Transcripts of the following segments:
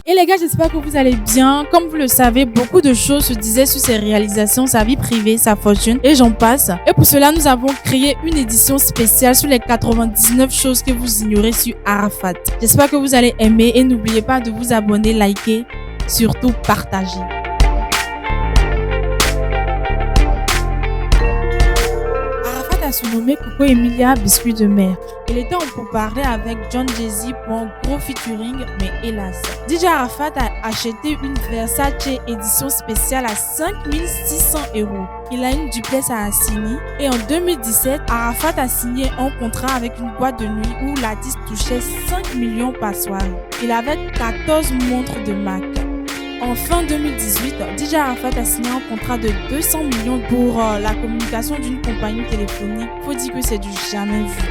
Et les gars, j'espère que vous allez bien. Comme vous le savez, beaucoup de choses se disaient sur ses réalisations, sa vie privée, sa fortune et j'en passe. Et pour cela, nous avons créé une édition spéciale sur les 99 choses que vous ignorez sur Arafat. J'espère que vous allez aimer et n'oubliez pas de vous abonner, liker, surtout partager. A surnommé Coco Emilia Biscuit de mer. Il était en pourparlers avec John Jay-Z pour un gros featuring, mais hélas. DJ Arafat a acheté une Versace édition spéciale à 5 600 €. Il a une duplex à Assini et en 2017, Arafat a signé un contrat avec une boîte de nuit où l'artiste touchait 5 millions par soirée. Il avait 14 montres de marque. En fin 2018, DJ Arafat a signé un contrat de 200 millions pour la communication d'une compagnie téléphonique. Faut dire que c'est du jamais vu.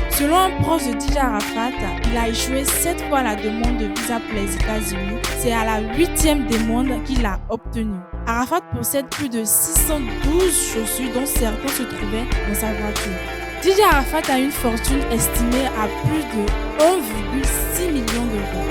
Selon un proche de DJ Arafat, il a échoué 7 fois la demande de visa pour les États-Unis. C'est à la 8e demande qu'il a obtenue. Arafat possède plus de 612 chaussures dont certains se trouvaient dans sa voiture. DJ Arafat a une fortune estimée à plus de 1,6 million d'euros.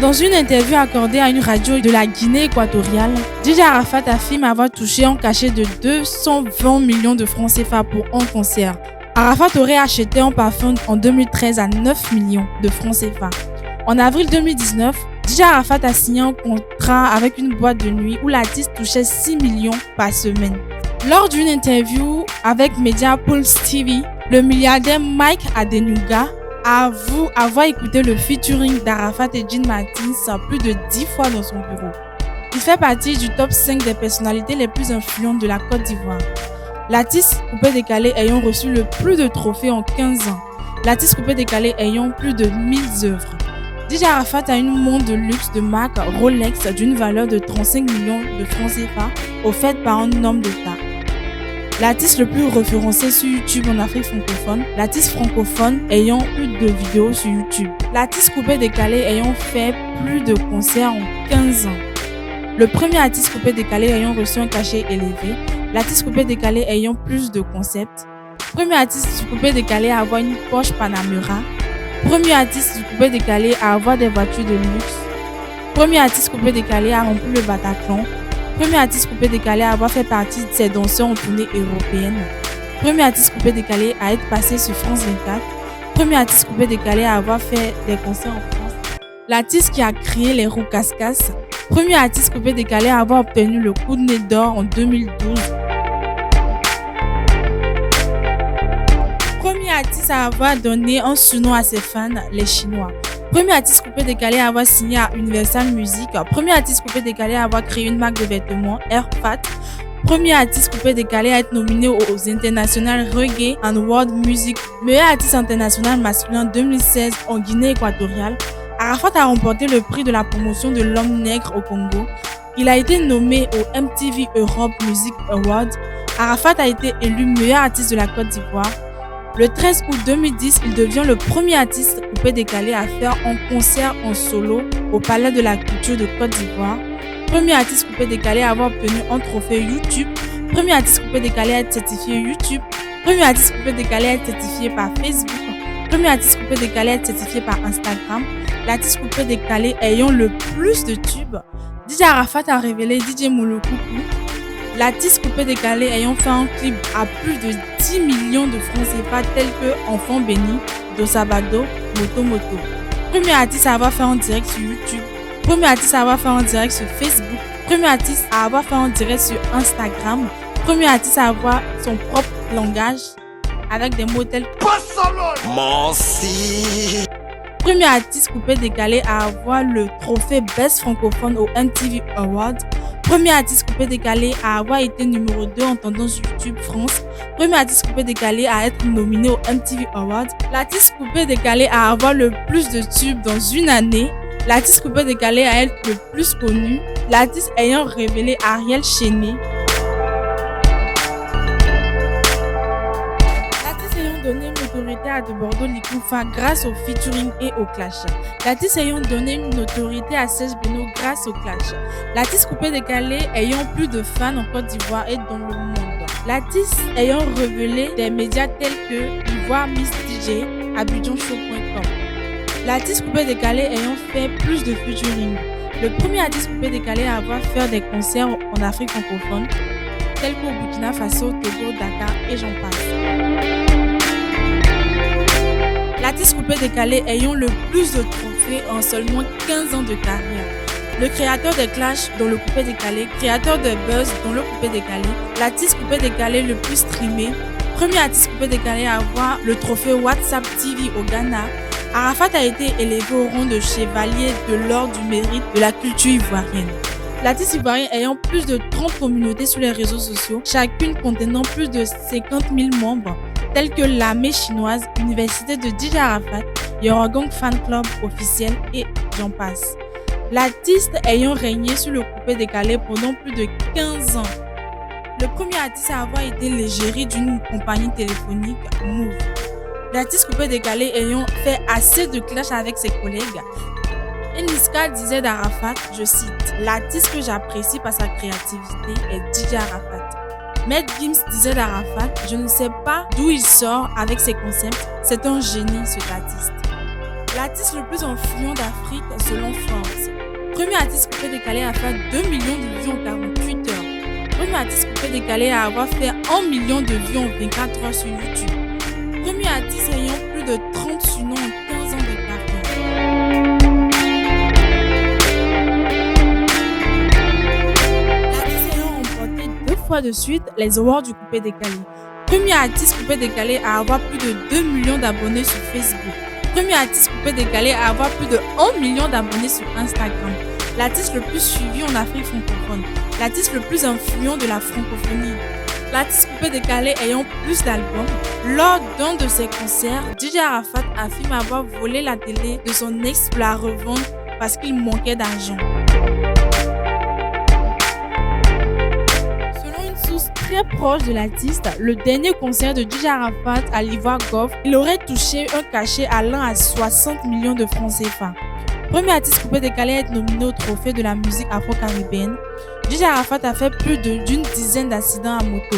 Dans une interview accordée à une radio de la Guinée équatoriale, DJ Arafat affirme avoir touché un cachet de 220 millions de francs CFA pour un concert. Arafat aurait acheté un parfum en 2013 à 9 millions de francs CFA. En avril 2019, DJ Arafat a signé un contrat avec une boîte de nuit où l'artiste touchait 6 millions par semaine. Lors d'une interview avec Mediapulse TV, le milliardaire Mike Adenuga avoue avoir écouté le featuring d'Arafat et Jean Martins plus de 10 fois dans son bureau. Il fait partie du top 5 des personnalités les plus influentes de la Côte d'Ivoire. L'artiste coupé décalé ayant reçu le plus de trophées en 15 ans. L'artiste coupé décalé ayant plus de 1000 œuvres. DJ Arafat a une montre de luxe de marque Rolex d'une valeur de 35 millions de francs CFA offerte par un homme d'État. L'artiste le plus référencé sur YouTube en Afrique francophone, l'artiste francophone ayant plus de vidéos sur YouTube. L'artiste coupé décalé ayant fait plus de concerts en 15 ans. Le premier artiste coupé décalé ayant reçu un cachet élevé. L'artiste coupé décalé ayant plus de concepts. Premier artiste coupé décalé à avoir une Porsche Panamera. Premier artiste coupé décalé à avoir des voitures de luxe. Premier artiste coupé décalé à remplir le Bataclan. Premier artiste coupé décalé à avoir fait partie de ses danseurs en tournée européenne. Premier artiste coupé décalé à être passé sur France 24. Premier artiste coupé décalé à avoir fait des concerts en France. L'artiste qui a créé les roues casse-casse. Premier artiste coupé décalé à avoir obtenu le coup de nez d'or en 2012. Premier artiste à avoir donné un surnom à ses fans, les Chinois. Premier artiste coupé décalé à avoir signé à Universal Music. Premier artiste coupé décalé à avoir créé une marque de vêtements, Airfat. Premier artiste coupé décalé à être nominé aux International Reggae and World Music. Meilleur artiste international masculin 2016 en Guinée équatoriale. Arafat a remporté le prix de la promotion de l'homme nègre au Congo. Il a été nommé au MTV Europe Music Awards. Arafat a été élu meilleur artiste de la Côte d'Ivoire. Le 13 août 2010, il devient le premier artiste coupé décalé à faire un concert en solo au Palais de la Culture de Côte d'Ivoire. Premier artiste coupé décalé à avoir obtenu un trophée YouTube. Premier artiste coupé décalé à être certifié YouTube. Premier artiste coupé décalé à être certifié par Facebook. Premier artiste coupé décalé à être certifié par Instagram. L'artiste coupé décalé ayant le plus de tubes. DJ Arafat a révélé DJ Moulokoukou. L'artiste coupé décalé ayant fait un clip à plus de 10 millions de francs CFA tels que Enfant béni, Dosabado, Moto Moto. Premier artiste à avoir fait un direct sur YouTube. Premier artiste à avoir fait un direct sur Facebook. Premier artiste à avoir fait un direct sur Instagram. Premier artiste à avoir son propre langage avec des mots tels que Merci. Premier artiste coupé décalé à avoir le trophée Best francophone au MTV Awards. Premier artiste coupé décalé à avoir été numéro 2 en tendance YouTube France. Premier artiste coupé décalé à être nominé au MTV Awards. L'artiste coupé décalé à avoir le plus de tubes dans une année. L'artiste coupé décalé à être le plus connu. L'artiste ayant révélé Ariel Chéné. L'artiste ayant donné une notoriété à De Bordeaux Likoufa grâce au featuring et au clash. L'artiste ayant donné une notoriété à Serge Beno grâce au clash. L'artiste coupé décalé ayant plus de fans en Côte d'Ivoire et dans le monde. L'artiste ayant révélé des médias tels que Ivoire Miss DJ, AbidjanShow.com. L'artiste coupé décalé ayant fait plus de featuring. Le premier artiste coupé décalé à avoir fait des concerts en Afrique francophone, tels qu'au Burkina Faso, Togo, Dakar et j'en passe. L'artiste coupé décalé ayant le plus de trophées en seulement 15 ans de carrière. Le créateur des Clash dans le coupé décalé, créateur de Buzz dans le coupé décalé, l'artiste coupé décalé le plus streamé, premier artiste coupé décalé à avoir le trophée WhatsApp TV au Ghana. Arafat a été élevé au rang de chevalier de l'ordre du mérite de la culture ivoirienne. L'artiste ivoirien ayant plus de 30 communautés sur les réseaux sociaux, chacune contenant plus de 50 000 membres, tels que l'armée chinoise, l'université de DJ Arafat, Yorogong Fan Club officiel et j'en passe. L'artiste ayant régné sur le coupé décalé pendant plus de 15 ans. Le premier artiste à avoir été l'égérie d'une compagnie téléphonique, Move. L'artiste coupé décalé ayant fait assez de clash avec ses collègues. Niska disait d'Arafat, je cite, « L'artiste que j'apprécie par sa créativité est DJ Arafat. » Maître Gims disait d'Arafat, « Je ne sais pas d'où il sort avec ses concepts, c'est un génie cet artiste. » L'artiste le plus influent d'Afrique selon Forbes. Premier artiste coupé décalé à faire 2 millions de vues en 48 heures. Premier artiste coupé décalé à avoir fait 1 million de vues en 24 heures sur YouTube. Premier artiste ayant plus de 30 surnoms en 15 ans de carrière. L'artiste ayant remporté 2 fois de suite les awards du coupé décalé. Premier artiste coupé décalé à avoir plus de 2 millions d'abonnés sur Facebook. Premier artiste coupé décalé à avoir plus de 1 million d'abonnés sur Instagram. L'artiste le plus suivi en Afrique francophone. L'artiste le plus influent de la francophonie. L'artiste coupé décalé ayant plus d'albums. Lors d'un de ses concerts, DJ Arafat affirme avoir volé la télé de son ex pour la revendre parce qu'il manquait d'argent. Selon une source très proche de l'artiste, le dernier concert de DJ Arafat à l'Ivoire Golf, il aurait touché un cachet allant à 60 millions de francs CFA. Premier artiste coupé décalé à être nominé au trophée de la musique afro-caribéenne, DJ Arafat a fait plus d'une dizaine d'accidents à moto.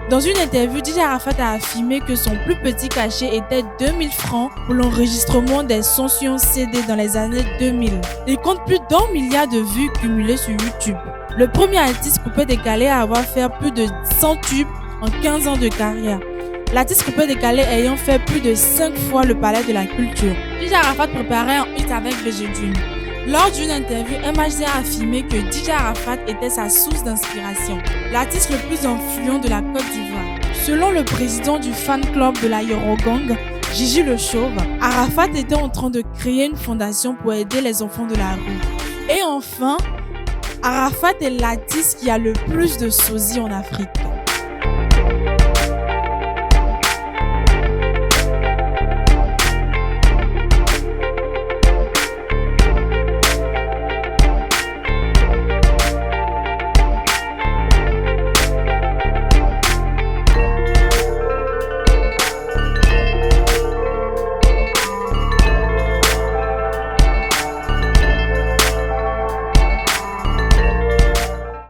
Dans une interview, DJ Arafat a affirmé que son plus petit cachet était 2000 francs pour l'enregistrement des sons sur un CD dans les années 2000. Il compte plus d'1 milliard de vues cumulées sur YouTube. Le premier artiste coupé décalé à avoir fait plus de 100 tubes en 15 ans de carrière. L'artiste coupé décalé ayant fait plus de 5 fois le palais de la culture. DJ Arafat préparait un hit avec VG Dream. Lors d'une interview, MHD a affirmé que DJ Arafat était sa source d'inspiration, l'artiste le plus influent de la Côte d'Ivoire. Selon le président du fan club de la Yorogong, Gigi Le Chauve, Arafat était en train de créer une fondation pour aider les enfants de la rue. Et enfin, Arafat est l'artiste qui a le plus de sosies en Afrique.